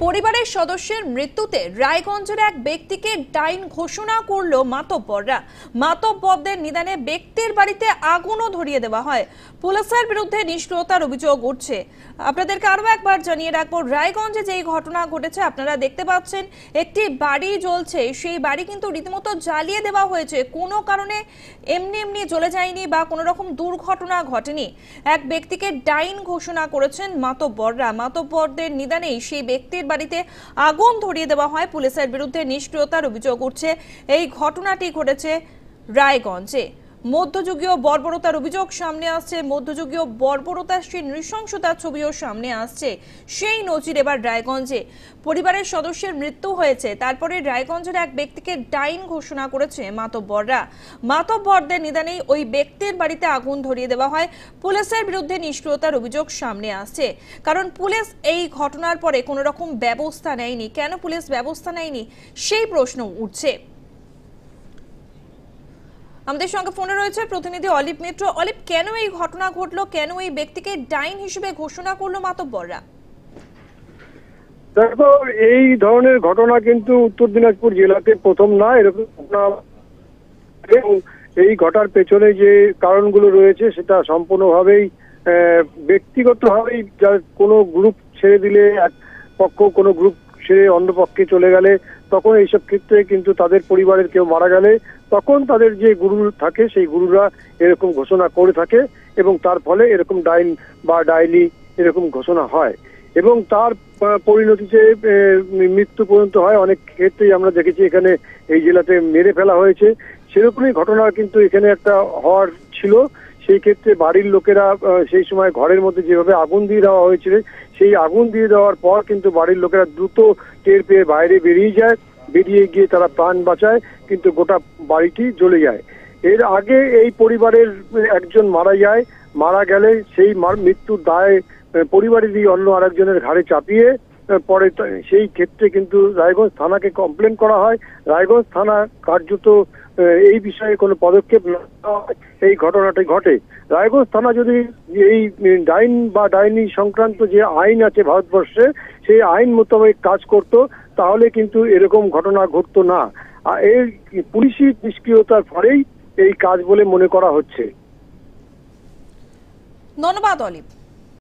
পরিবারের সদস্যের মৃত্যুতে রায়গঞ্জের এক ব্যক্তিকে ডাইন ঘোষণা করলো মাতব্বররা। মাতব্বরদের নিদানে ব্যক্তির বাড়িতে আগুনও ধরিয়ে দেওয়া হয়। পুলিশের বিরুদ্ধে নিষ্ক্রিয়তার অভিযোগ উঠছে। আপনাদেরকে আরো একবার জানিয়ে রাখবো, রায়গঞ্জে যেই ঘটনা ঘটেছে আপনারা দেখতে পাচ্ছেন, একটি বাড়ি জ্বলছে। সেই বাড়ি কিন্তু রীতিমতো জ্বালিয়ে দেওয়া হয়েছে, কোনো কারণে এমনি এমনি জ্বলে যায়নি বা কোনো রকম দুর্ঘটনা ঘটেনি। এক ব্যক্তিকে ডাইন ঘোষণা করেছেন মাতব্বররা। মাতব্বরদের নিদানেই সেই ব্যক্তির বাড়িতে আগুন ধরিয়ে দেওয়া হয়। পুলিশের বিরুদ্ধে নিষ্ক্রিয়তার অভিযোগ উঠছে। এই ঘটনাটি ঘটেছে রায়গঞ্জে। মধ্যযুগীয় বর্বরতার অভিযোগ সামনে আসছে। মধ্যযুগীয় বর্বরতার সেই নৃশংসতার ছবিও সামনে আসছে। সেই নজির এবার রায়গঞ্জে পরিবারের সদস্যের মৃত্যু হয়েছে, তারপরে রায়গঞ্জের এক ব্যক্তিকে ডাইন ঘোষণা করেছে মাতব্বররা। মাতব্বরদের নিদানেই ওই ব্যক্তির বাড়িতে আগুন ধরিয়ে দেওয়া হয়। পুলিশের বিরুদ্ধে নিষ্ক্রিয়তার অভিযোগ সামনে আসছে, কারণ পুলিশ এই ঘটনার পরে কোনো রকম ব্যবস্থা নেয়নি। কেন পুলিশ ব্যবস্থা নেয়নি সেই প্রশ্ন উঠছে। আমাদের সঙ্গে ফোনে রয়েছে প্রতিনিধি অলিভ মিত্র। অলিভ, কেন এই ঘটনা ঘটলো? কেন এই ব্যক্তিকে ডাইন হিসেবে ঘোষণা করলো মাতব্বররা? দেখো, এই ধরনের ঘটনা কিন্তু উত্তর দিনাজপুর জেলাতে প্রথম না। এরকম ঘটনা এই ঘটার পেছনে যে কারণগুলো রয়েছে সেটা সম্পূর্ণভাবেই ব্যক্তিগতভাবেই, যার কোনো গ্রুপ ছেড়ে দিলে এক পক্ষ কোনো গ্রুপ ছেড়ে অন্য পক্ষে চলে গেলে, তখন এইসব ক্ষেত্রে কিন্তু তাদের পরিবারের কেউ মারা গেলে তখন তাদের যে গুরু থাকে সেই গুরুরা এরকম ঘোষণা করে থাকে এবং তার ফলে এরকম ডাইন বা ডাইনি এরকম ঘোষণা হয় এবং তার পরিণতিতে মৃত্যু পর্যন্ত হয়। অনেক ক্ষেত্রেই আমরা দেখেছি এখানে এই জেলাতে মেরে ফেলা হয়েছে। সেরকমই ঘটনা কিন্তু এখানে একটা হওয়ার ছিল। সেই ক্ষেত্রে বাড়ির লোকেরা সেই সময় ঘরের মধ্যে যেভাবে আগুন দিয়ে দেওয়া হয়েছিল, সেই আগুন দিয়ে দেওয়ার পর কিন্তু বাড়ির লোকেরা দ্রুত টের পেয়ে বাইরে বেরিয়ে যায়। বেরিয়ে গিয়ে তারা প্রাণ বাঁচায়, কিন্তু গোটা বাড়িটি জ্বলে যায়। এর আগে এই পরিবারের একজন মারা যায়। মারা গেলে সেই মৃত্যুর দায় পরিবারেরই অন্য আরেকজনের ঘাড়ে চাপিয়ে পরে সেই ক্ষেত্রে কিন্তু রায়গঞ্জ থানাকে কমপ্লেন করা হয়। রায়গঞ্জ থানা কার্যত এই বিষয়ে কোনো পদক্ষেপ না হয় এই ঘটনাটি ঘটে। রায়গঞ্জ থানা যদি এই ডাইন বা ডাইনি সংক্রান্ত যে আইন আছে ভারতবর্ষে, সেই আইন মোতাবেক কাজ করত, তাহলে কিন্তু এরকম ঘটনা ঘটতো না। এই পুলিশি নিষ্ক্রিয়তার ফলেই এই কাজ বলে মনে করা হচ্ছে। ধন্যবাদ অলিভ।